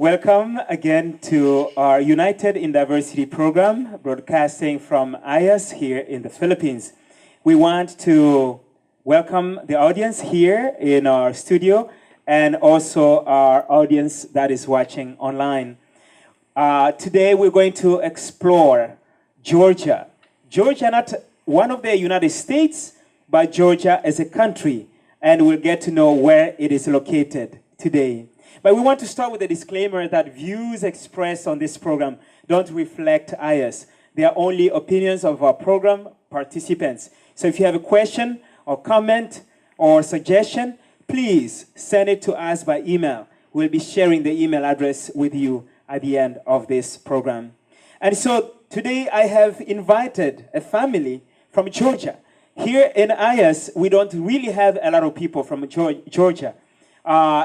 Welcome again to our United in Diversity program, broadcasting from IAS here in the Philippines. We want to welcome the audience here in our studio and also our audience that is watching online. Today we're going to explore Georgia. Georgia, not one of the United States, but Georgia as a country, and we'll get to know where it is located today. But we want to start with a disclaimer that views expressed on this program don't reflect IAS. They are only opinions of our program participants. So if you have a question or comment or suggestion, please send it to us by email. We'll be sharing the email address with you at the end of this program. And so today I have invited a family from Georgia. Here in IAS, we don't really have a lot of people from Georgia.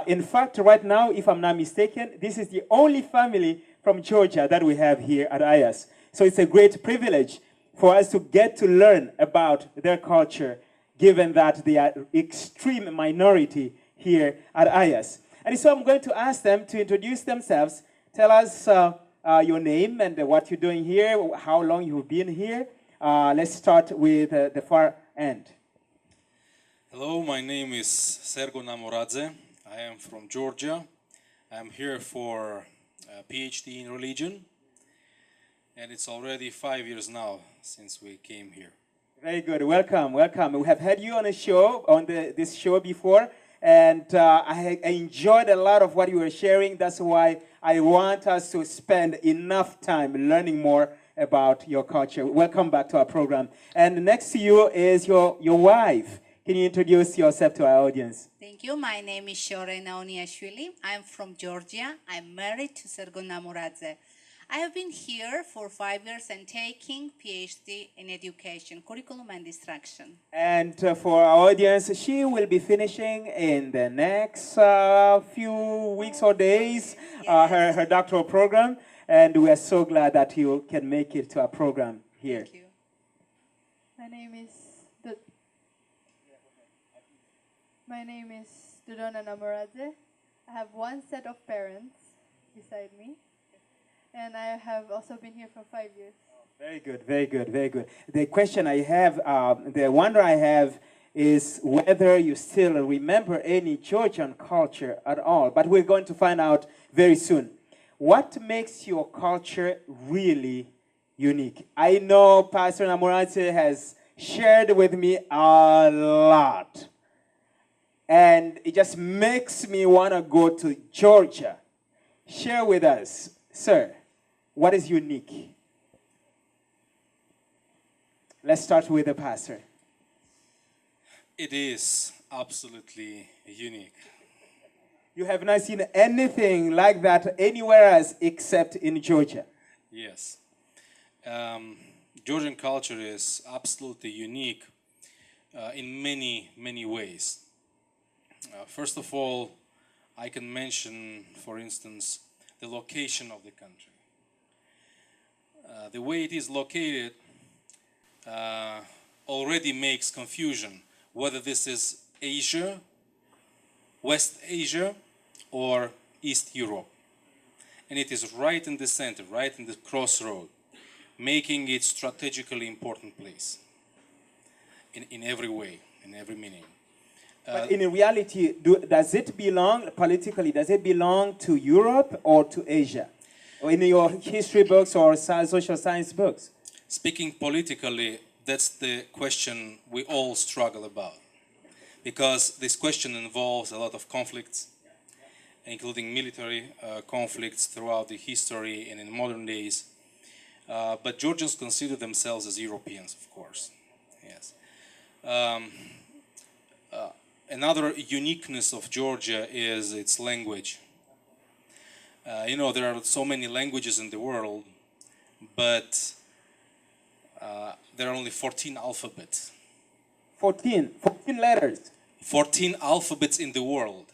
In fact, right now, if I'm not mistaken, this is the only family from Georgia that we have here at IAS. So it's a great privilege for us to get to learn about their culture, given that they are extreme minority here at IAS. And so I'm going to ask them to introduce themselves, tell us your name and what you're doing here, how long you've been here. Let's start with the far end. Hello, my name is Sergo Namoradze. I am from Georgia. I'm here for a PhD in religion, and it's already 5 years now since we came here. Very good. Welcome, welcome. We have had you on a show, this show before, and I enjoyed a lot of what you were sharing. That's why I want us to spend enough time learning more about your culture. Welcome back to our program. And next to you is your wife. Can you introduce yourself to our audience? Thank you. My name is Shore Naoniashvili. I'm from Georgia. I'm married to Sergo Namoradze. I have been here for 5 years and taking PhD in education, curriculum and instruction. And for our audience, she will be finishing in the next few weeks or days her doctoral program. And we are so glad that you can make it to our program here. Thank you. My name is Dodona Namoradze. I have one set of parents beside me, and I have also been here for 5 years. Very good, very good, very good. The question I have, the wonder I have is whether you still remember any Georgian culture at all, but we're going to find out very soon. What makes your culture really unique? I know Pastor Namoradze has shared with me a lot. And it just makes me want to go to Georgia. Share with us, sir, what is unique? Let's start with the pastor. It is absolutely unique. You have not seen anything like that anywhere else except in Georgia. Yes. Georgian culture is absolutely unique in many, many ways. First of all, I can mention, for instance, the location of the country. The way it is located already makes confusion whether this is Asia, West Asia, or East Europe. And it is right in the center, right in the crossroad, making it strategically important place in every way, in every meaning. But in reality, does it belong, politically, does it belong to Europe or to Asia? Or in your history books or social science books? Speaking politically, that's the question we all struggle about. Because this question involves a lot of conflicts, including military conflicts throughout the history and in modern days. But Georgians consider themselves as Europeans, of course. Yes. Another uniqueness of Georgia is its language. There are so many languages in the world, but there are only 14 alphabets. 14 letters. 14 alphabets in the world.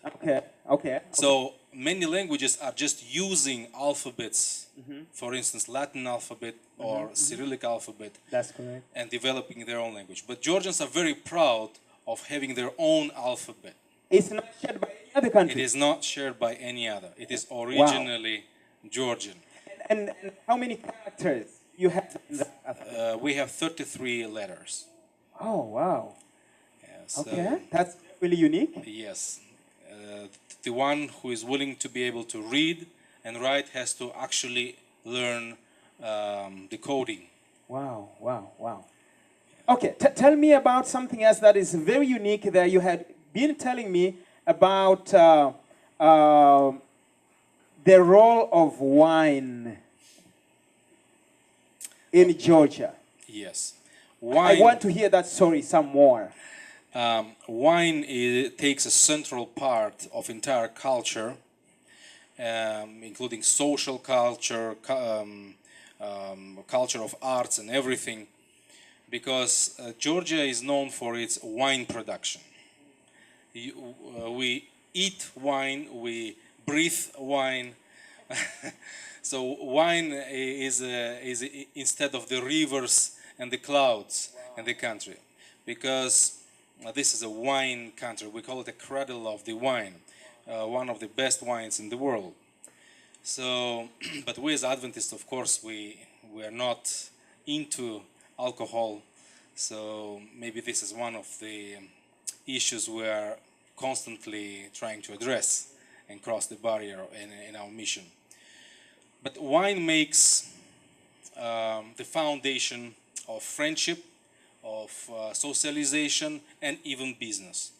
Okay. So many languages are just using alphabets, for instance, Latin alphabet or Cyrillic alphabet. That's correct. And developing their own language. But Georgians are very proud of having their own alphabet. It's not shared by any Other It country. is not shared by any other. It is originally Georgian. And how many characters you have in the alphabet? We have 33 letters. Oh, wow. Yes, Okay, that's really unique. yes. The one who is willing to be able to read and write has to actually learn the coding. Wow, wow, wow. Okay, tell me about something else that is very unique that you had been telling me about the role of wine in Georgia. Yes. I want to hear that story some more. Wine takes a central part of entire culture, including social culture, culture of arts and everything, because Georgia is known for its wine production. We eat wine, we breathe wine. So wine is instead of the rivers and the clouds in the country, because this is a wine country. We call it a cradle of the wine, one of the best wines in the world. So, but we as Adventists, of course, we are not into alcohol. So maybe this is one of the issues we are constantly trying to address and cross the barrier in our mission. But wine makes the foundation of friendship, of socialization, and even business.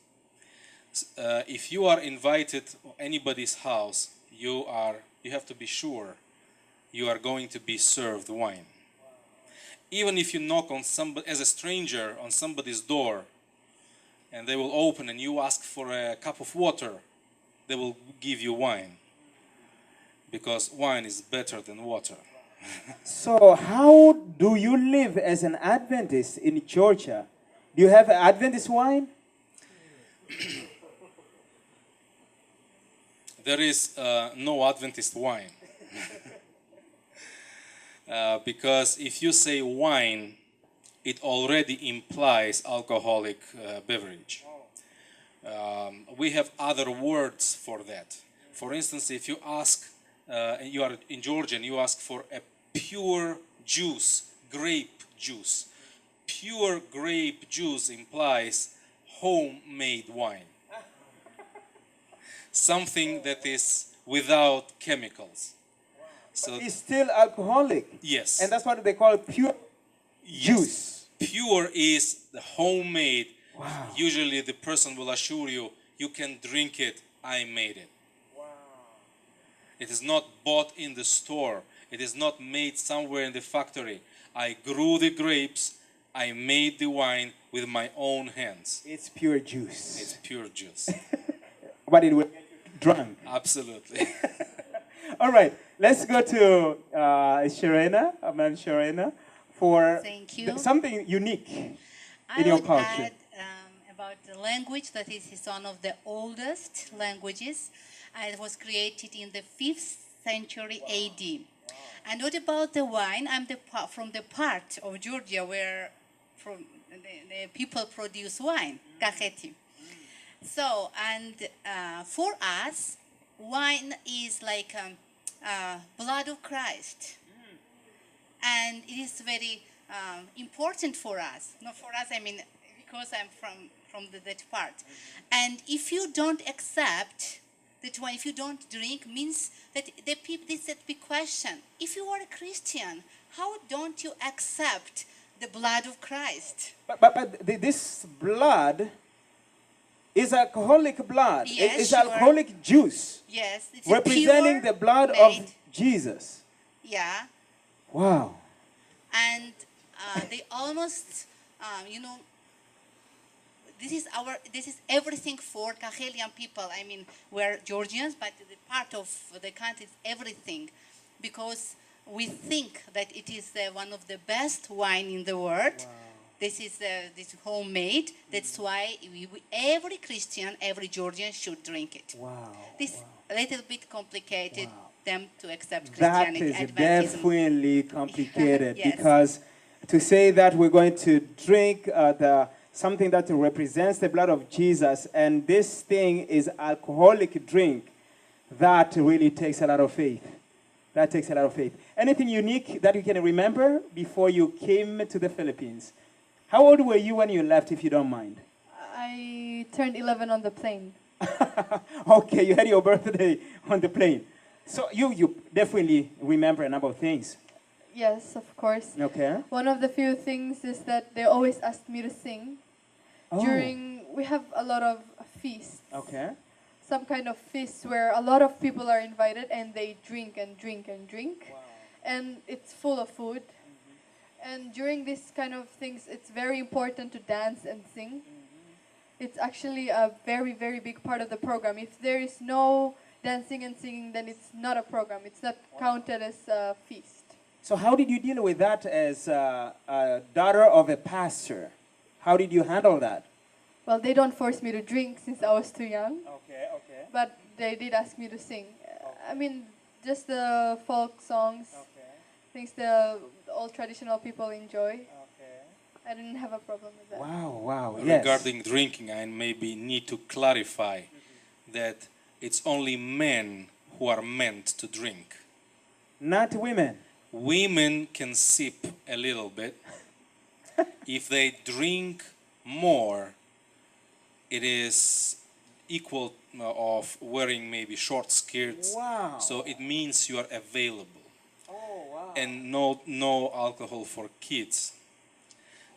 If you are invited to anybody's house, you have to be sure you are going to be served wine. Even if you knock on somebody as a stranger on somebody's door, and they will open and you ask for a cup of water, they will give you wine, because wine is better than water. So how do you live as an Adventist in Georgia? Do you have Adventist wine? There is no Adventist wine. Because if you say wine, it already implies alcoholic beverage. We have other words for that. For instance, if you ask, you are in Georgia and you ask for a pure juice, grape juice. Pure grape juice implies homemade wine. Something that is without chemicals. So It's still alcoholic. yes. And that's what they call pure juice. Pure is the homemade. Wow. Usually the person will assure you, you can drink it, I made it. Wow. It is not bought in the store. It is not made somewhere in the factory. I grew the grapes, I made the wine with my own hands. It's pure juice. It's pure juice. But it will get you drunk. Absolutely. All right, let's go to Sharena, Aman Sharena, for Thank you. something unique I in your would culture. add about the language that is one of the oldest languages. It was created in the 5th century AD. And what about the wine? I'm from the part of Georgia where the people produce wine, Kakheti. So, and for us, wine is like blood of Christ. And it is very important for us. Not for us, I mean, because I'm from that part. And if you don't accept that wine, if you don't drink, means that the people, this is a big question. If you are a Christian, how don't you accept the blood of Christ? But this blood is alcoholic blood. Yes, It's sure. alcoholic juice. Yes, it's Representing pure the blood made. of Jesus. Yeah, Wow. and they almost, this is everything for Karelian people. I mean, we're Georgians, but the part of the country is everything, because we think that it is one of the best wine in the world. Wow. This is homemade. That's why every Christian, every Georgian should drink it. Wow. This a little bit complicated Wow. them to accept That Christianity. is Adventism. definitely complicated Yes. because to say that we're going to drink the something that represents the blood of Jesus, and this thing is alcoholic drink, that really takes a lot of faith. That takes a lot of faith. Anything unique that you can remember before you came to the Philippines? How old were you when you left, if you don't mind? I turned 11 on the plane. Okay, you had your birthday on the plane. So you definitely remember a number of things. Yes, of course. Okay. One of the few things is that they always asked me to sing. We have a lot of feasts. Okay. Some kind of feast where a lot of people are invited and they drink and drink and drink. Wow. And it's full of food. And during this kind of things, it's very important to dance and sing. It's actually a very, very big part of the program. If there is no dancing and singing, then it's not a program. It's not counted as a feast. So how did you deal with that as a daughter of a pastor? How did you handle that? Well, they don't force me to drink since I was too young. Okay, okay. But they did ask me to sing. I mean, just the folk songs, things the old traditional people enjoy. I didn't have a problem with that. Wow, wow, yes. Regarding drinking, I maybe need to clarify that it's only men who are meant to drink. Not women. Women can sip a little bit. If they drink more, it is equal of wearing maybe short skirts. Wow. So it means you are available. Oh, wow. And no alcohol for kids.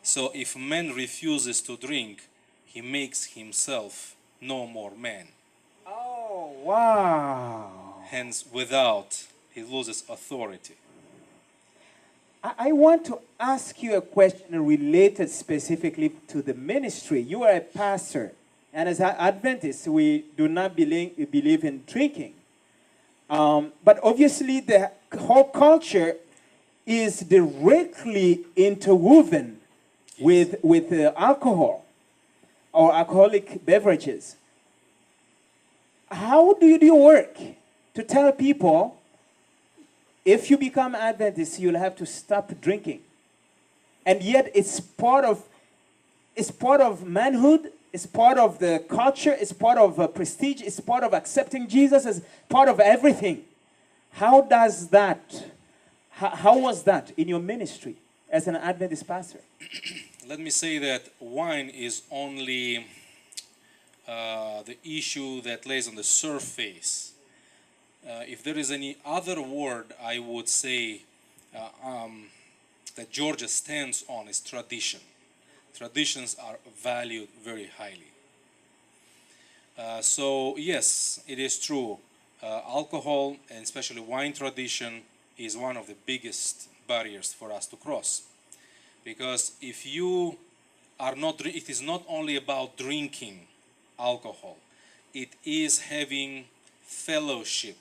So if man refuses to drink, he makes himself no more man. Oh, wow. Hence, without, he loses authority. I want to ask you a question related specifically to the ministry. You are a pastor, and as Adventists, we do not believe in drinking. But obviously, the whole culture is directly interwoven with alcohol or alcoholic beverages. How do you do your work to tell people, if you become Adventist, you'll have to stop drinking? And yet it's part of manhood, it's part of the culture, it's part of prestige, it's part of accepting Jesus as part of everything. How does that, how was that in your ministry as an Adventist pastor? Let me say that wine is only the issue that lays on the surface. If there is any other word I would say that Georgia stands on is tradition. Traditions are valued very highly. So yes, it is true. Alcohol, and especially wine tradition, is one of the biggest barriers for us to cross. Because if you are not, it is not only about drinking alcohol, it is having fellowship.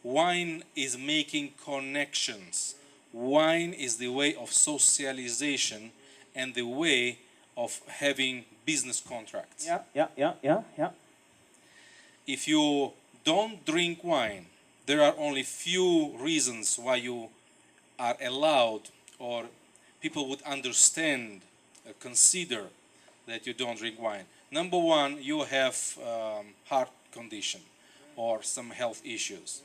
Wine is making connections. Wine is the way of socialization and the way of having business contracts. Yeah. If you don't drink wine, there are only few reasons why you are allowed, or people would understand, consider that you don't drink wine. Number one, you have heart condition or some health issues.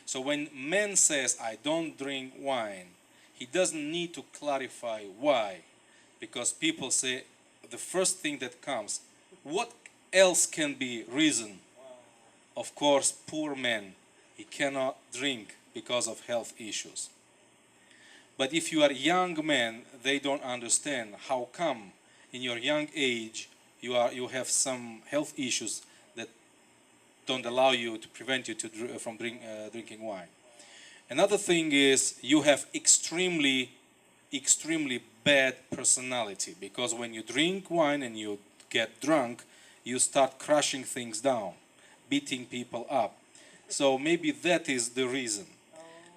So when man says, I don't drink wine, he doesn't need to clarify why. Because people say, the first thing that comes, what else can be reason? Of course, poor man, he cannot drink because of health issues. But if you are a young man, they don't understand how come in your young age you have some health issues that don't allow you, to prevent you from drinking wine. Another thing is you have extremely bad personality, because when you drink wine and you get drunk, you start crushing things down, beating people up. So maybe that is the reason.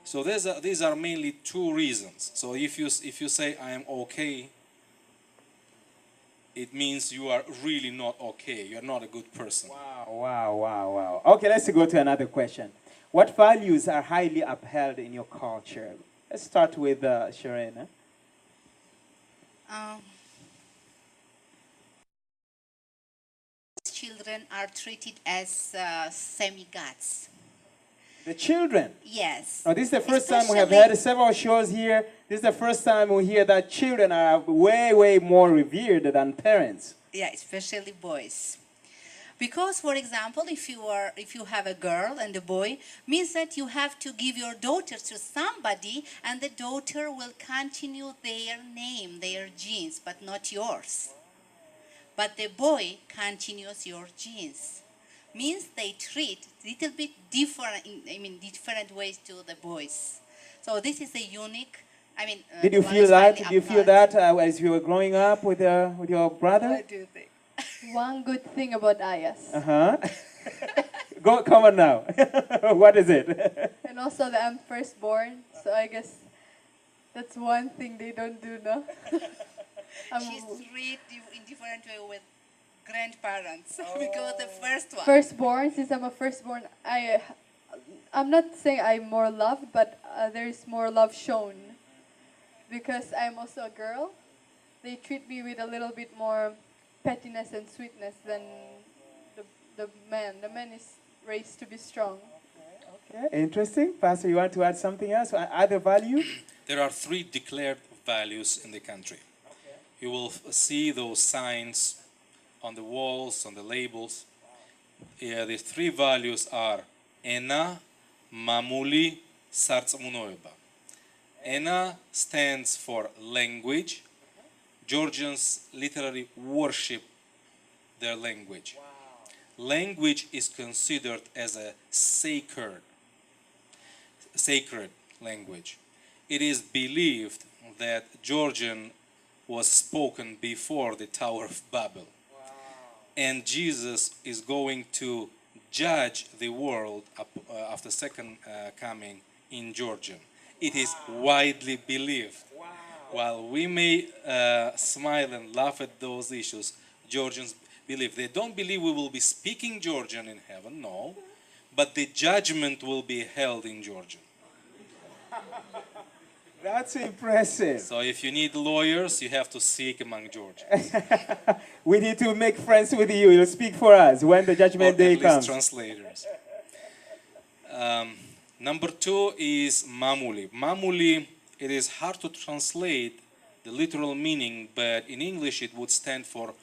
So these are mainly two reasons. So if you say I am okay, it means you are really not okay. You are not a good person. Wow. Okay, let's go to another question. What values are highly upheld in your culture? Let's start with Shireen. children are treated as semi-gods. The children. Yes. Now, this is the first time we have Especially- had several shows here. This is the first time we hear that children are way, way more revered than parents. Yeah, especially boys. Because, for example, if you have a girl and a boy, means that you have to give your daughter to somebody, and the daughter will continue their name, their genes, but not yours. But the boy continues your genes. Means they treat little bit different, different ways to the boys. So this is a unique. Did you one feel is that? highly Did you feel apart. that as you were growing up with your brother? What do you think? One good thing about Ayas, Uh-huh. Come on now. What is it? and also that I'm firstborn, so I guess that's one thing they don't do, no? She's treated in different way with grandparents because the first one. Firstborn, since I'm a firstborn, I'm not saying I'm more loved, but there is more love shown. Because I'm also a girl, they treat me with a little bit more pettiness and sweetness than the man. The man is raised to be strong. Okay, interesting. Pastor, you want to add something else? Other value? There are 3 declared values in the country. You will see those signs on the walls, on the labels. The 3 values are Ena, Mamuli, Sartsamunoeba. Ena stands for language. Georgians literally worship their language. Language is considered as a sacred language. It is believed that Georgian was spoken before the Tower of Babel. And Jesus is going to judge the world after second coming in Georgian. It is widely believed. While we may smile and laugh at those issues, Georgians believe. They don't believe we will be speaking Georgian in heaven, no. But the judgment will be held in Georgian. That's impressive. So if you need lawyers, you have to seek among Georgians. We need to make friends with you. You'll speak for us when the Or judgment at day least comes. translators. Number 2 is Mamuli. Mamuli, it is hard to translate the literal meaning, but in English it would stand for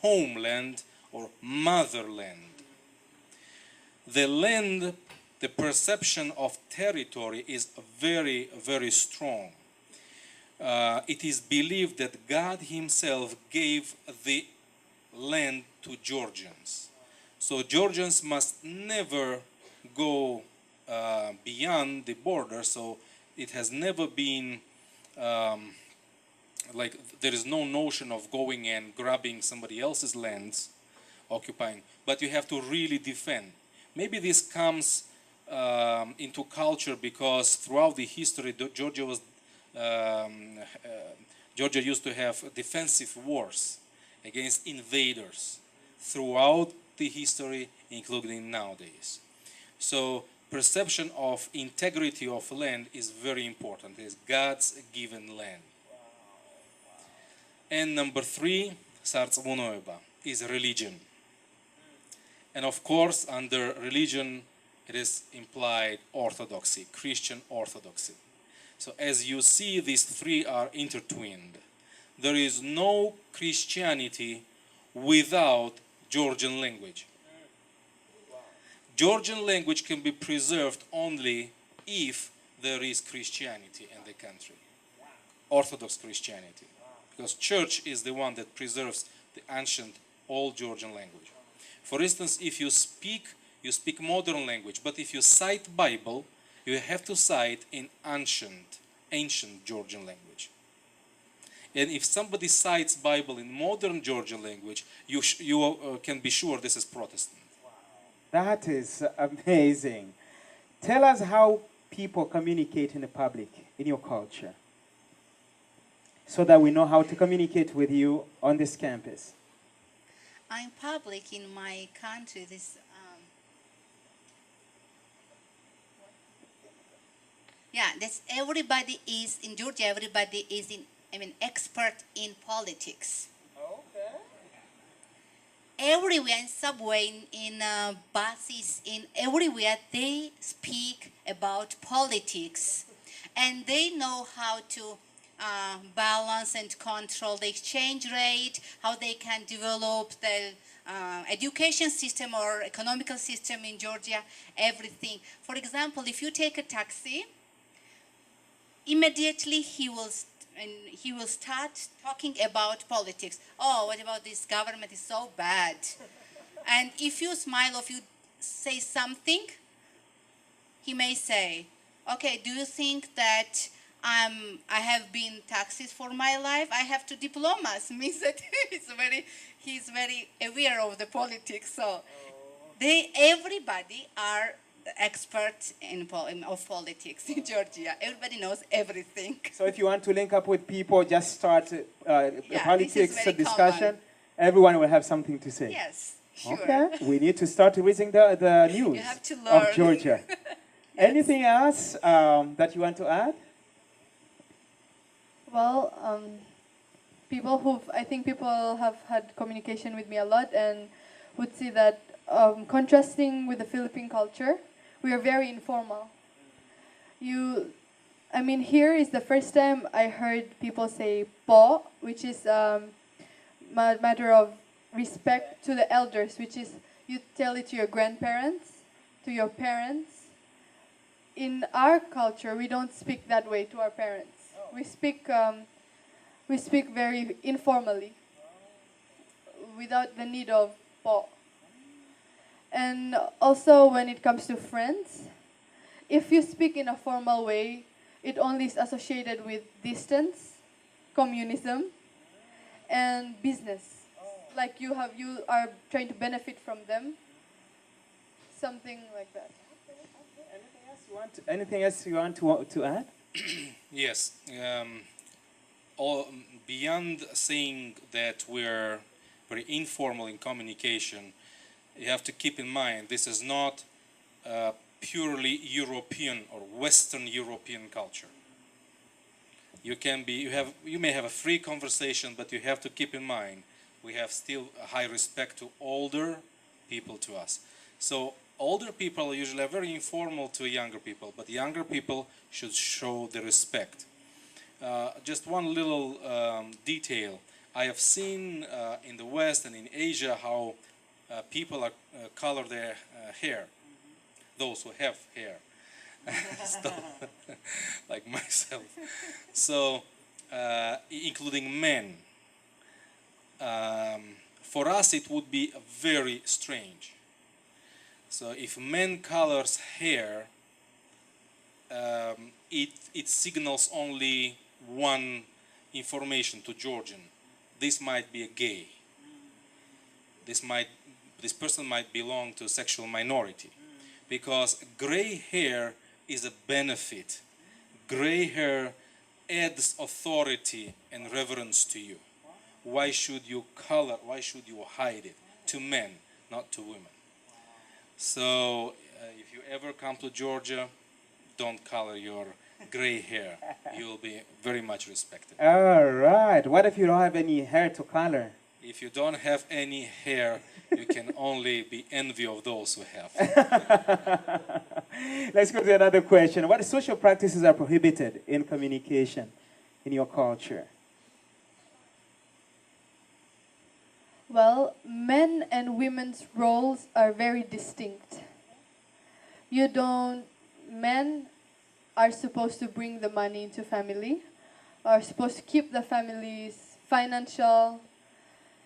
homeland or motherland. The land, the perception of territory is very, very strong. It is believed that God Himself gave the land to Georgians. So Georgians must never go beyond the border. So it has never been like there is no notion of going and grabbing somebody else's lands, occupying. But you have to really defend. Maybe this comes into culture because throughout the history, Georgia used to have defensive wars against invaders throughout the history, including nowadays. So perception of integrity of land is very important. It's God's given land. And number 3, Sartsamunoeba, is religion. And of course, under religion, it is implied orthodoxy, Christian orthodoxy. So as you see, these 3 are intertwined. There is no Christianity without Georgian language. Georgian language can be preserved only if there is Christianity in the country, Orthodox Christianity, because church is the one that preserves the ancient old Georgian language. For instance, if you speak modern language, but if you cite Bible, you have to cite in ancient Georgian language. And if somebody cites Bible in modern Georgian language, you can be sure this is Protestant. That is amazing. Tell us how people communicate in the public, in your culture, so that we know how to communicate with you on this campus. I'm public in my country. That's everybody is in Georgia. Everybody is expert in politics. Okay. everywhere in subway, in buses, in everywhere, they speak about politics, and they know how to balance and control the exchange rate, how they can develop the education system or economical system in Georgia, everything. For example, if you take a taxi, immediately he will start talking about politics. Oh, what about this government is so bad? And if you smile or if you say something, he may say, okay, do you think that I have been taxis for my life? I have two diplomas. Means that he's very aware of the politics. So everybody are experts of politics in Georgia. Everybody knows everything. So if you want to link up with people, just start a this politics is very discussion. common. Everyone will have something to say. Yes, sure. Okay, we need to start reading the news You have to of learn. Georgia. Anything else that you want to add? Well, I think people have had communication with me a lot and would see that contrasting with the Philippine culture, we are very informal. Here is the first time I heard people say po, which is matter of respect to the elders, which is you tell it to your grandparents, to your parents. In our culture, we don't speak that way to our parents. We speak very informally, without the need of po. And also, when it comes to friends, if you speak in a formal way, it only is associated with distance, communism, and business. Like you are trying to benefit from them, something like that. Anything else you want to add? Yes. Beyond saying that we're very informal in communication, you have to keep in mind this is not purely European or Western European culture. You may have a free conversation, but you have to keep in mind we have still a high respect to older people to us. So older people usually are very informal to younger people, but younger people should show the respect. Just one little detail. I have seen in the West and in Asia how people color their hair, those who have hair, like myself. So, including men. For us it would be very strange. So if men colors hair, it signals only one information to Georgian. This might be a gay. This person might belong to a sexual minority, because gray hair is a benefit. Gray hair adds authority and reverence to you. Why should you color? Why should you hide it? To men, not to women. So if you ever come to Georgia, don't color your gray hair. You will be very much respected. All right. What if you don't have any hair to color? If you don't have any hair, you can only be envy of those who have. Let's go to another question. What social practices are prohibited in communication in your culture? Well, men and women's roles are very distinct. Men are supposed to bring the money into family, are supposed to keep the family's financial,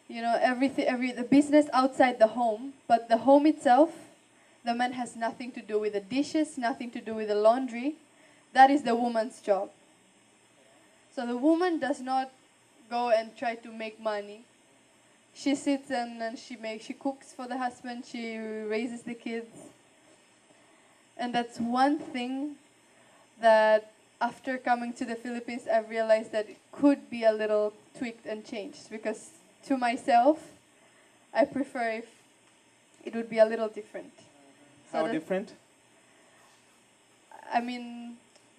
the business outside the home, but the home itself, the man has nothing to do with the dishes, nothing to do with the laundry. That is the woman's job. So the woman does not go and try to make money. She sits and she cooks for the husband, she raises the kids. And that's one thing that after coming to the Philippines, I've realized that it could be a little tweaked and changed, because to myself, I prefer if it would be a little different. How different?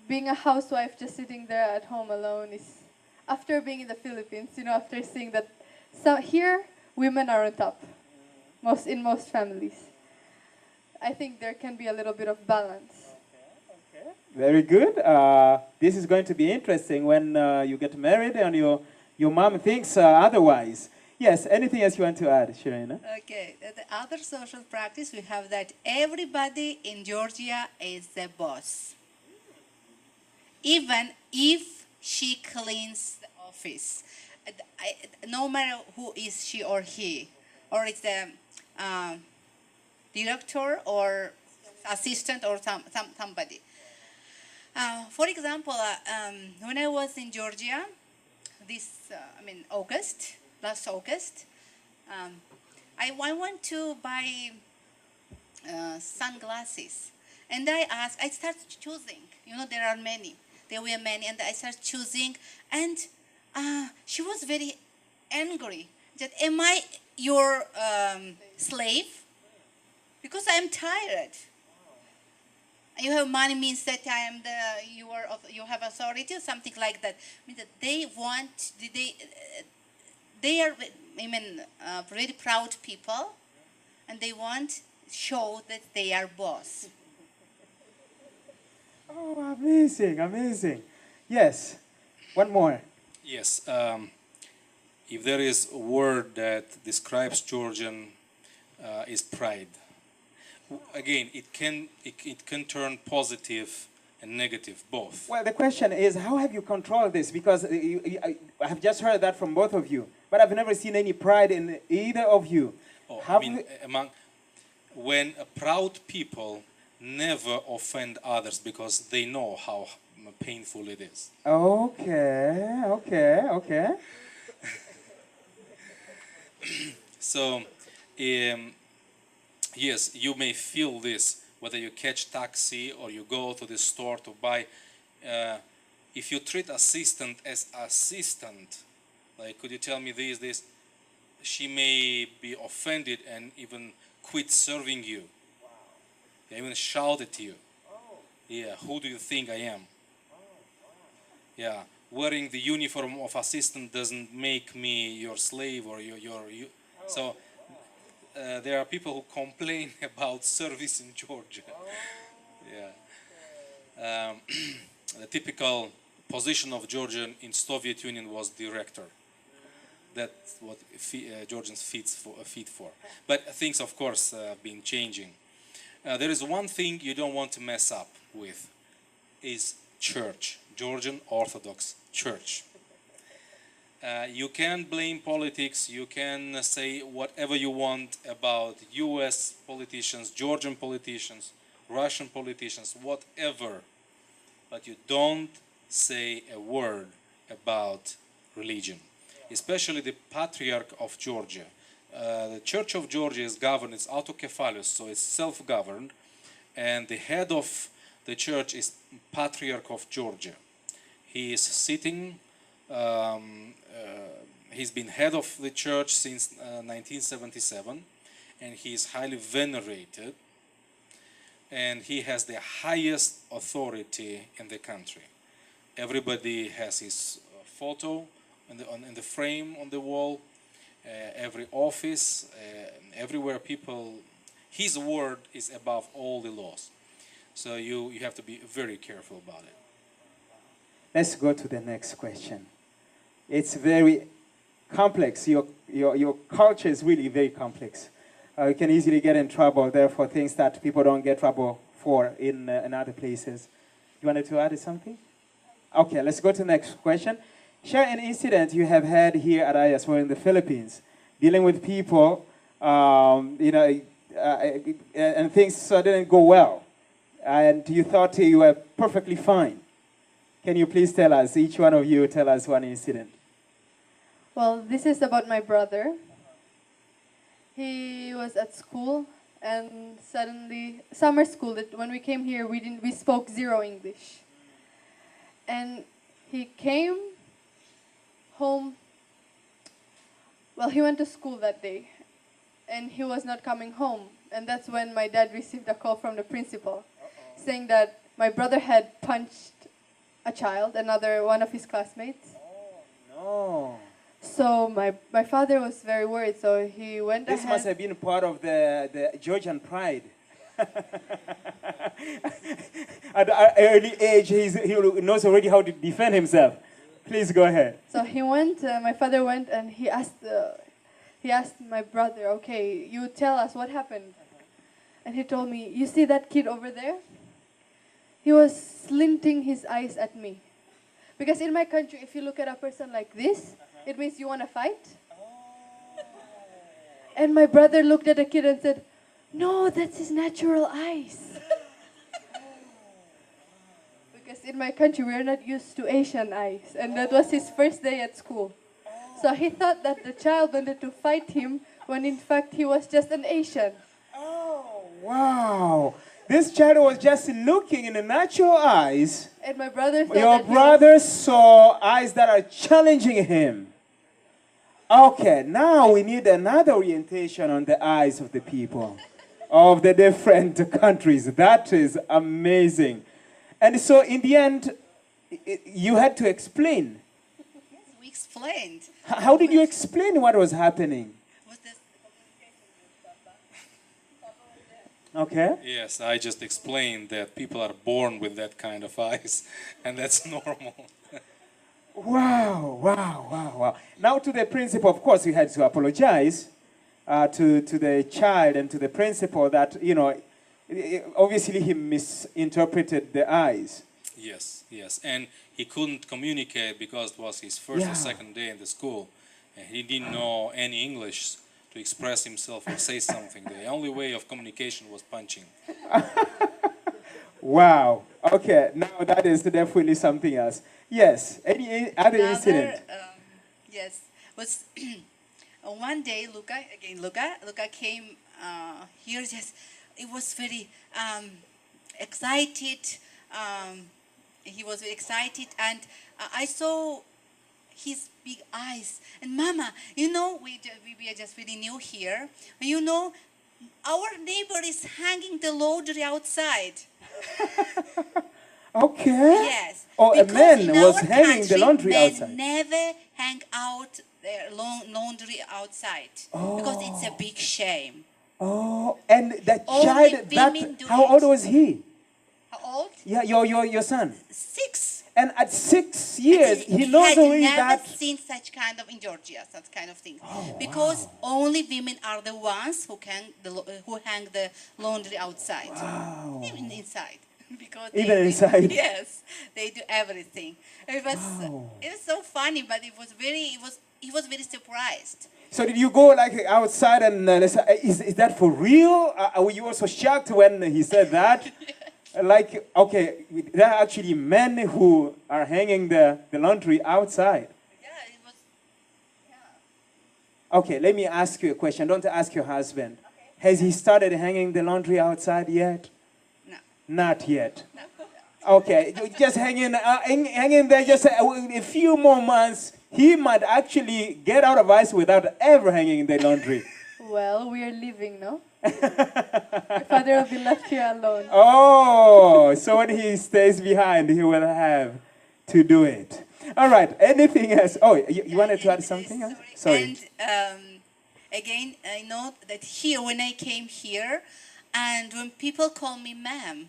Being a housewife just sitting there at home alone is, after being in the Philippines, after seeing that here women are on top. in most families. I think there can be a little bit of balance. Very good. This is going to be interesting when you get married and your mom thinks otherwise. Yes, anything else you want to add, Shirena? Okay, the other social practice we have that everybody in Georgia is the boss. Even if she cleans the office, no matter who is she or he, or it's the director or assistant or somebody. For example, when I was in Georgia, last August, I went to buy sunglasses, and I started choosing. There are many. There were many, and I started choosing, and she was very angry. That, am I your slave? Because I am tired. You have money means that you have authority or something like that. Means that they are very proud people, and they want show that they are boss. Oh, amazing, amazing. Yes, one more. Yes, if there is a word that describes Georgian, is pride. Again, it can turn positive and negative, both. Well, the question is, how have you controlled this? Because I have just heard that from both of you, but I've never seen any pride in either of you. When proud people never offend others because they know how painful it is. Okay. So, yes, you may feel this, whether you catch taxi or you go to the store to buy. If you treat assistant as assistant, like, could you tell me this, she may be offended and even quit serving you. Wow. They even shout at you. Oh. Yeah, who do you think I am? Oh, wow. Yeah, wearing the uniform of assistant doesn't make me your slave or your. So there are people who complain about service in Georgia. Yeah. The typical position of Georgian in Soviet Union was director. That's what Georgians fit for. But things, of course, have been changing. There is one thing you don't want to mess up with, is church, Georgian Orthodox Church. You can blame politics, you can say whatever you want about US politicians, Georgian politicians, Russian politicians, whatever, but you don't say a word about religion, especially the Patriarch of Georgia. The Church of Georgia is governed, it's autocephalous, so it's self-governed, and the head of the church is Patriarch of Georgia. He is sitting, he's been head of the church since 1977, and he is highly venerated, and he has the highest authority in the country. Everybody has his photo in the frame on the wall, every office, everywhere people, his word is above all the laws. So you have to be very careful about it. Let's go to the next question. It's very complex. Your culture is really very complex. You can easily get in trouble there for things that people don't get trouble for in other places. You wanted to add something? Okay, let's go to the next question. Share an incident you have had here at IAS or in the Philippines, dealing with people, and things didn't go well, and you thought you were perfectly fine. Can you please tell us, each one of you, tell us one incident? Well, this is about my brother. He was at school, and suddenly, summer school, when we came here, we spoke zero English. And he came home, well, he went to school that day, and he was not coming home. And that's when my dad received a call from the principal, saying that my brother had punched a child, one of his classmates. Oh, no. So my father was very worried, so he went This ahead. must have been part of the Georgian pride. At an early age, he knows already how to defend himself. Please go ahead. So he went. My father went and he asked my brother, "Okay, you tell us what happened." And he told me, "You see that kid over there? He was slinting his eyes at me. Because in my country, if you look at a person like this, it means you want to fight." And my brother looked at the kid and said, "No, that's his natural eyes." Because in my country, we're not used to Asian eyes. And that was his first day at school. So he thought that the child wanted to fight him when in fact he was just an Asian. Oh, wow. This child was just looking in the natural eyes. And my brother thought Your that he brother saw eyes that are challenging him. Okay, now we need another orientation on the eyes of the people of the different countries. That is amazing. And so in the end, you had to explain. Yes, we explained. How did you explain what was happening? Was this Okay. Yes, I just explained that people are born with that kind of eyes, and that's normal. Wow, wow, wow, wow. Now to the principal, of course, you had to apologize to the child and to the principal that, obviously he misinterpreted the eyes. Yes, yes, and he couldn't communicate because it was his first Yeah. or second day in the school, and he didn't know any English to express himself or say something. The only way of communication was punching. Wow. Okay, now that is definitely something else. Yes, any other incident? Yes, was one day Luca came here. Just it was very excited. He was very excited, and I saw his big eyes. And Mama, we are just really new here. Our neighbor is hanging the laundry outside. Okay. Yes. Oh, a because man in was our hanging the country, laundry men outside. never hang out their laundry outside because it's a big shame. Oh, and the Only child, women do how it. old was he? How old? Yeah, your son. 6. And at 6 years, he knows had already never that. seen such kind of in Georgia, such kind of thing, because only women are the ones who hang the laundry outside, Wow. even inside, because Even inside? Yes, they do everything. It was so funny, but he was very surprised. So did you go like outside and is that for real? Were you also shocked when he said that? Like, okay, there are actually men who are hanging the laundry outside. Yeah, it was. Yeah. Okay, let me ask you a question. Don't ask your husband. Has he started hanging the laundry outside yet? No. Not yet. Okay, just hanging there just a few more months. He might actually get out of ice without ever hanging the laundry. Well, we are leaving, no? My father will be left here alone. Oh, so when he stays behind, he will have to do it. All right, anything else? Oh, you wanted to add something else? Sorry. And again, I know that here, when I came here, and when people call me ma'am,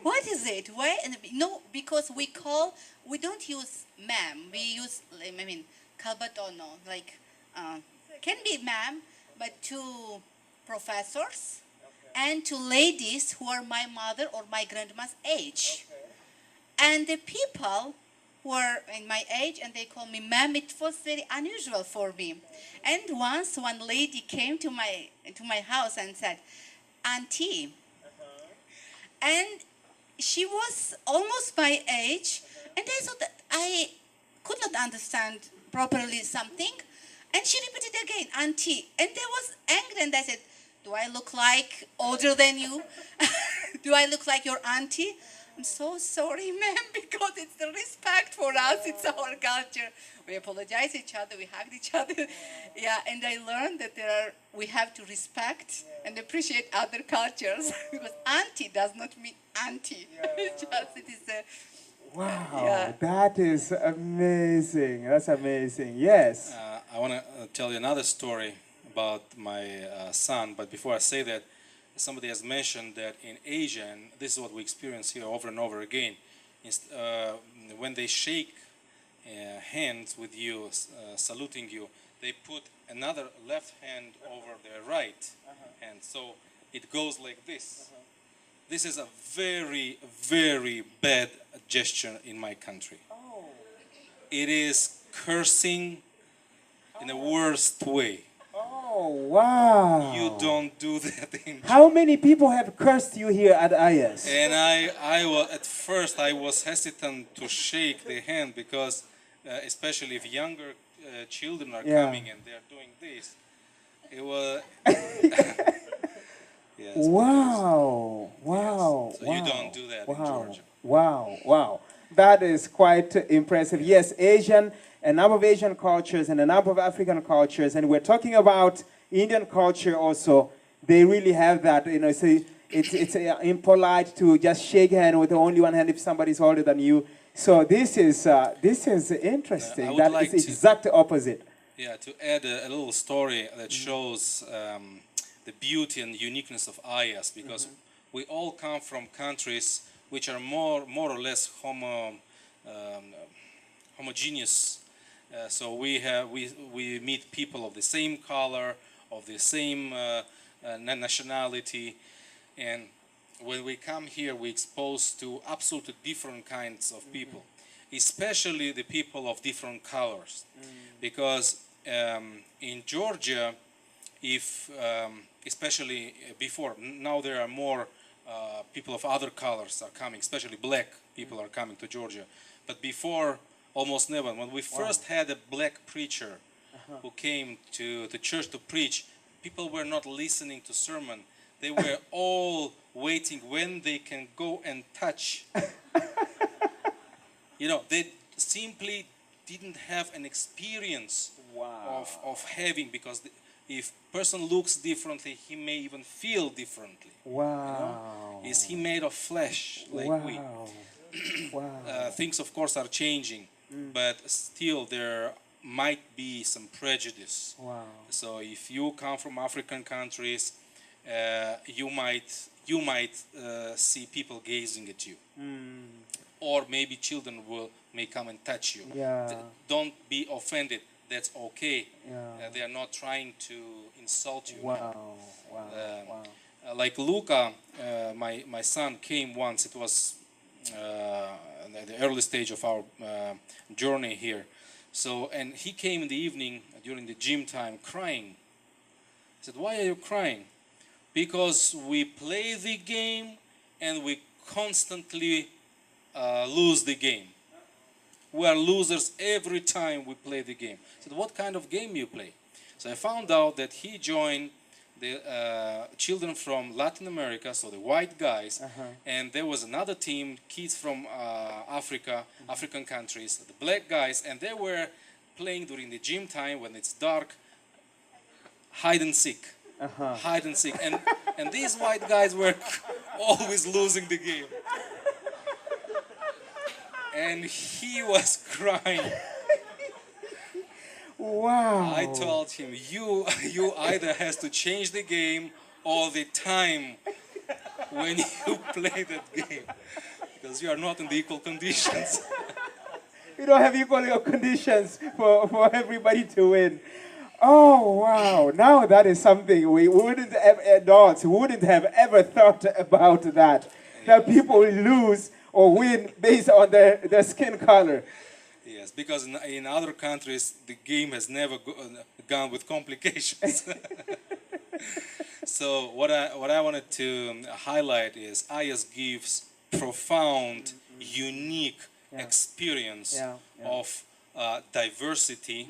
what is it? Why? No, because we don't use ma'am. We use, kalbatono, can be ma'am, but to professors and to ladies who are my mother or my grandma's age. And the people who are in my age and they call me ma'am, it was very unusual for me. And once one lady came to my house and said, "Auntie," and she was almost my age, and I thought that I could not understand properly something. And she repeated again, "Auntie." And I was angry and I said, "Do I look like older than you? Do I look like your auntie?" "I'm so sorry, ma'am, because it's the respect for us. It's our culture." We apologize each other, we hug each other. Yeah, and I learned that we have to respect and appreciate other cultures because auntie does not mean auntie. Just it is Wow, Yeah. that is amazing. That's amazing. Yes. I want to tell you another story about my son, but before I say that, somebody has mentioned that in Asia, and this is what we experience here over and over again, when they shake hands with you, saluting you, they put another left hand over their right hand, so it goes like this. This is a very, very bad gesture in my country. It is cursing in the worst way. Oh, wow. You don't do that in How many people have cursed you here at IS? And at first I was hesitant to shake the hand because, especially if younger children are Yeah. coming and they're doing this, it was. Yes, Wow, wow. So wow. you don't do that in wow. Georgia. Wow, wow. That is quite impressive. Yes, a number of Asian cultures and a number of African cultures, and we're talking about Indian culture also. They really have that, it's impolite to just shake hand with only one hand if somebody's older than you. So this is interesting. I would That like is to- exact opposite. Yeah, to add a little story that shows the beauty and uniqueness of IAS, because we all come from countries which are more or less homogeneous. So we meet people of the same color, of the same nationality, and when we come here, we're exposed to absolutely different kinds of people, especially the people of different colors, because in Georgia, if especially before, now there are more people of other colors are coming, especially black people are coming to Georgia, but before, almost never. When we first had a black preacher who came to the church to preach, people were not listening to sermon. They were all waiting when they can go and touch. They simply didn't have an experience of having, because if person looks differently, he may even feel differently. Wow. Is he made of flesh like we? Wow. Things, of course, are changing, but still there might be some prejudice. Wow. So if you come from African countries, you might see people gazing at you, or maybe children may come and touch you. Yeah. Don't be offended. That's okay. Yeah. They are not trying to insult you. Wow. Wow. Wow. Like Luca, my son came once. It was at the early stage of our journey here. So, and he came in the evening during the gym time crying. I said, "Why are you crying?" "Because we play the game and we constantly lose the game. We are losers every time we play the game." I said, "What kind of game you play?" So I found out that he joined the children from Latin America, so the white guys, and there was another team, kids from African countries, the black guys, and they were playing during the gym time when it's dark, hide and seek. Hide and seek. And these white guys were always losing the game. And he was crying. Wow. I told him, you either has to change the game all the time when you play that game, because you are not in the equal conditions. We don't have equal conditions for everybody to win. Oh, wow. Now that is something we wouldn't have, adults wouldn't have ever thought about that. That people will lose or win based on their skin color. Yes, because in other countries, the game has never gone with complications. So what I wanted to highlight is IS gives profound, unique experience of diversity,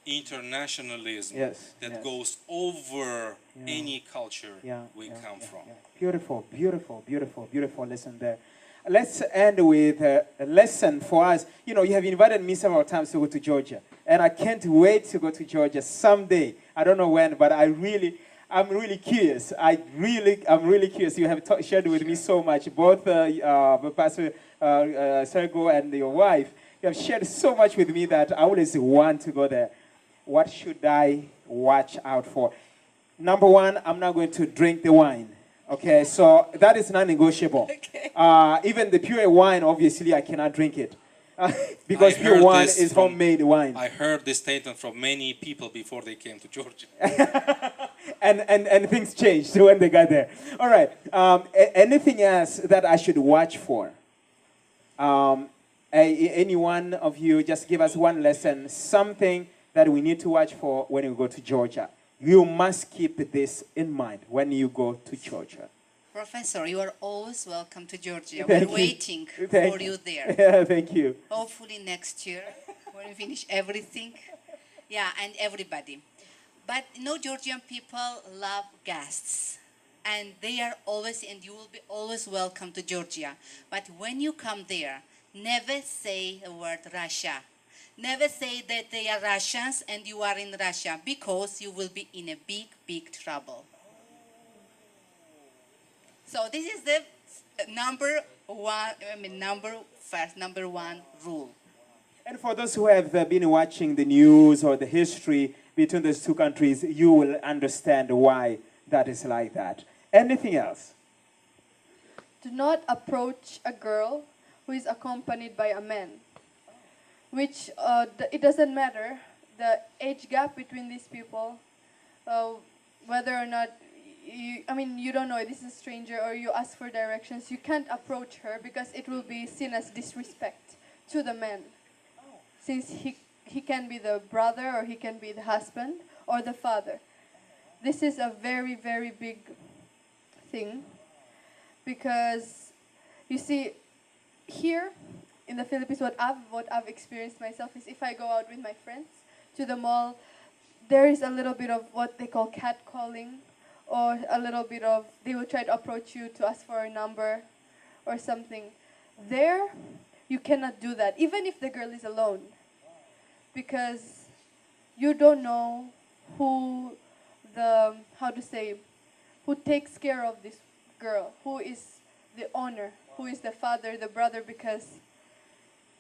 internationalism that goes over any culture we come from. Beautiful, beautiful, beautiful, beautiful lesson there. Let's end with a lesson for us. You have invited me several times to go to Georgia, and I can't wait to go to Georgia someday. I don't know when, but I I'm really curious. I'm really curious. You have shared with me so much, both Pastor Sergo and your wife. You have shared so much with me that I always want to go there. What should I watch out for? Number one, I'm not going to drink the wine. Okay, so that is non-negotiable. Okay. Even the pure wine, obviously, I cannot drink it. Because I pure heard wine this is from- homemade wine. I heard this statement from many people before they came to Georgia. and things changed when they got there. All right. Anything else that I should watch for? Any one of you, just give us one lesson, something that we need to watch for when we go to Georgia. You must keep this in mind when you go to Georgia. Professor, you are always welcome to Georgia. Thank We're you. waiting Thank for you there. Yeah, thank you. Hopefully next year when we finish everything. Yeah, and everybody. But Georgian people love guests. And they are always, and you will be always welcome to Georgia. But when you come there, never say the word Russia. Never say that they are Russians and you are in Russia, because you will be in a big, big trouble. So this is the number one rule. And for those who have been watching the news or the history between those two countries, you will understand why that is like that. Anything else? Do not approach a girl who is accompanied by a man. Which, it doesn't matter, the age gap between these people, whether or not, you don't know, this is a stranger, or you ask for directions, you can't approach her because it will be seen as disrespect to the man. Since he can be the brother, or he can be the husband, or the father. This is a very, very big thing, because you see, here in the Philippines, what I've experienced myself is, if I go out with my friends to the mall, there is a little bit of what they call catcalling, or a little bit of, they will try to approach you to ask for a number or something. There, you cannot do that, even if the girl is alone, because you don't know who who takes care of this girl, who is the owner, who is the father, the brother, because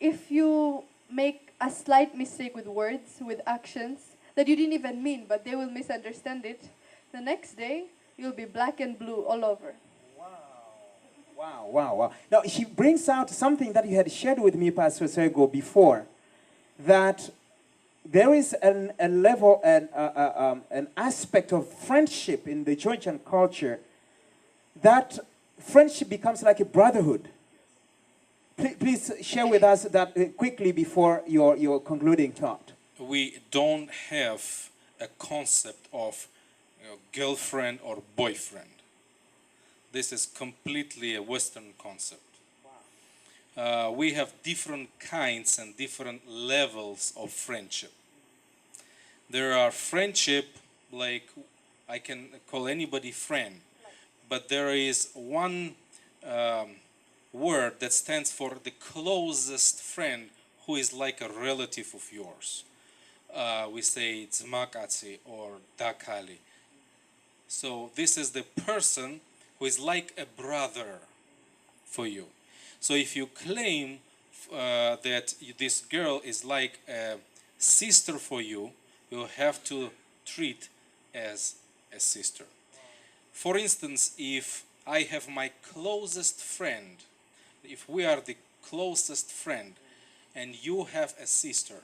if you make a slight mistake with words, with actions, that you didn't even mean, but they will misunderstand it, the next day, you'll be black and blue all over. Wow. Now, she brings out something that you had shared with me, Pastor Sergo, before, that there is a level, an aspect of friendship in the Georgian culture, that friendship becomes like a brotherhood. Please share with us that quickly before your concluding thought. We don't have a concept of girlfriend or boyfriend. This is completely a Western concept. We have different kinds and different levels of friendship. There are friendship, like I can call anybody friend, but there is one word that stands for the closest friend, who is like a relative of yours. We say Dzmakatsi or Dakali. So this is the person who is like a brother for you. So if you claim that this girl is like a sister for you, you have to treat as a sister. For instance, if I have my closest friend, if we are the closest friend and you have a sister,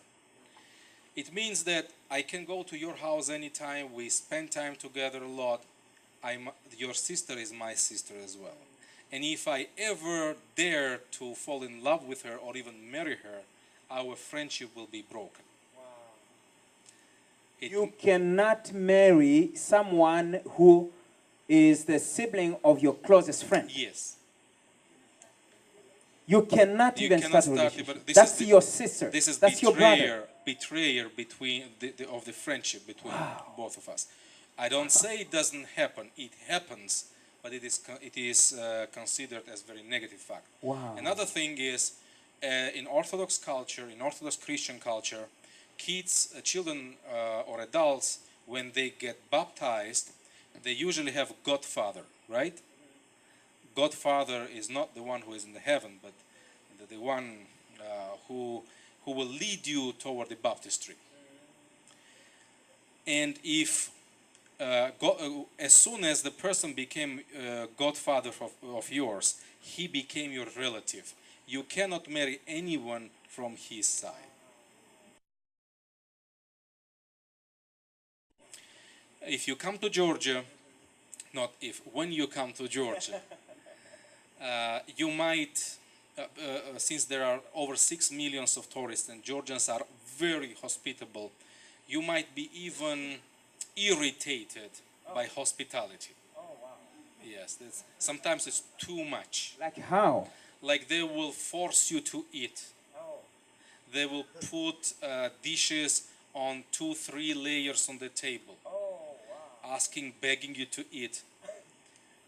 it means that I can go to your house anytime, we spend time together a lot. Your sister is my sister as well. And if I ever dare to fall in love with her or even marry her, our friendship will be broken. You cannot marry someone who is the sibling of your closest friend. Yes. You cannot You even cannot start a start, relationship. but this That's is your sister. This is That's your brother. betrayer between of the friendship between both of us. I don't say it doesn't happen. It happens, but it is considered as very negative fact. Wow. Another thing is, in Orthodox culture, in Orthodox Christian culture, kids, children or adults, when they get baptized, they usually have Godfather, right? Godfather is not the one who is in the heaven, but the one who will lead you toward the baptistry. And if as soon as the person became godfather of yours, he became your relative. You cannot marry anyone from his side. If you come to Georgia, not if, when you come to Georgia, you might, since there are over 6 million of tourists and Georgians are very hospitable, you might be even irritated by hospitality. Oh, wow. Yes, sometimes it's too much. Like how? Like they will force you to eat. Oh. They will put dishes on 2-3 layers on the table. Oh, wow. Asking, begging you to eat,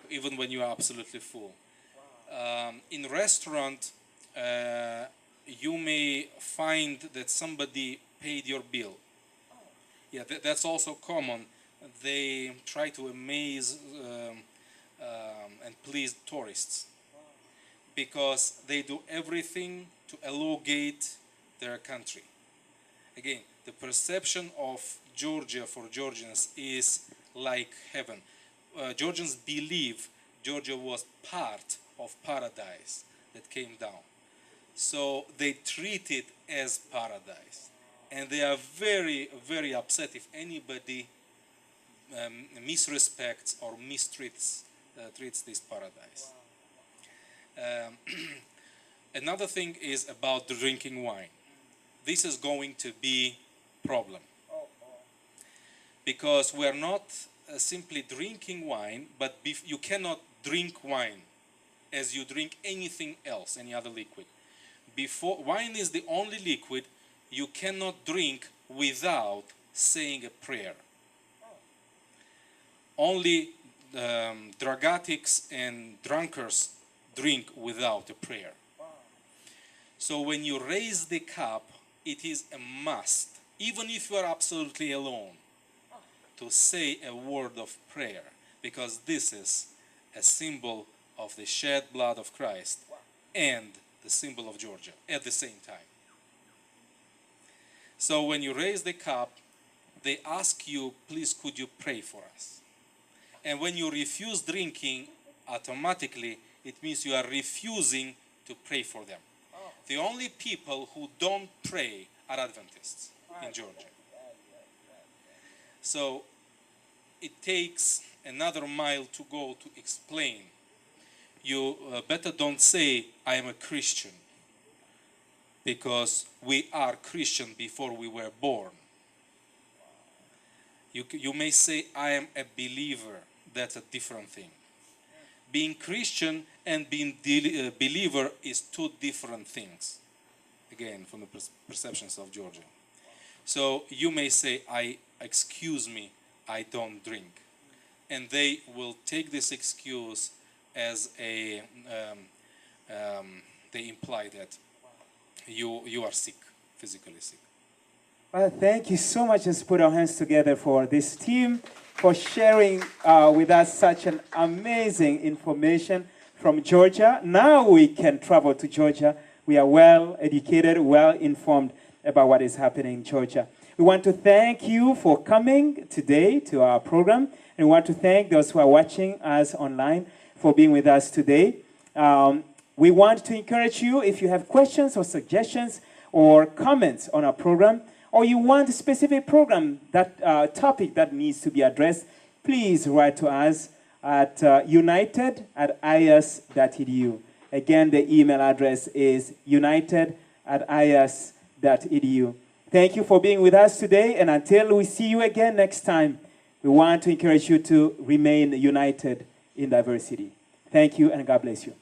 even when you are absolutely full. Wow. In restaurant, you may find that somebody paid your bill. Yeah, that's also common. They try to amaze and please tourists because they do everything to elongate their country. Again, the perception of Georgia for Georgians is like heaven. Georgians believe Georgia was part of paradise that came down. So they treat it as paradise. And they are very, very upset if anybody misrespects or mistreats treats this paradise. Another thing is about drinking wine. This is going to be a problem. Because we are not simply drinking wine, but you cannot drink wine as you drink anything else, any other liquid. Wine is the only liquid you cannot drink without saying a prayer. Only drug addicts and drunkards drink without a prayer. So when you raise the cup, it is a must, even if you are absolutely alone, to say a word of prayer, because this is a symbol of the shed blood of Christ and the symbol of Georgia at the same time. So when you raise the cup, they ask you, please could you pray for us? And when you refuse drinking, automatically it means you are refusing to pray for them. The only people who don't pray are Adventists in Georgia. So it takes another mile to go to explain. You better don't say, I am a Christian, because we are Christian before we were born. You may say, I am a believer. That's a different thing. Being Christian and being a believer is two different things. Again, from the perceptions of Georgia. So you may say, excuse me, I don't drink. And they will take this excuse as they imply that you are sick, physically sick. Well, thank you so much. Let's put our hands together for this team, for sharing with us such an amazing information from Georgia. Now we can travel to Georgia. We are well educated, well informed about what is happening in Georgia. We want to thank you for coming today to our program. And we want to thank those who are watching us online for being with us today. We want to encourage you, if you have questions or suggestions or comments on our program, or you want a specific program, that topic that needs to be addressed, please write to us at united@ias.edu. Again, the email address is united@ias.edu. Thank you for being with us today, and until we see you again next time, we want to encourage you to remain united in diversity. Thank you, and God bless you.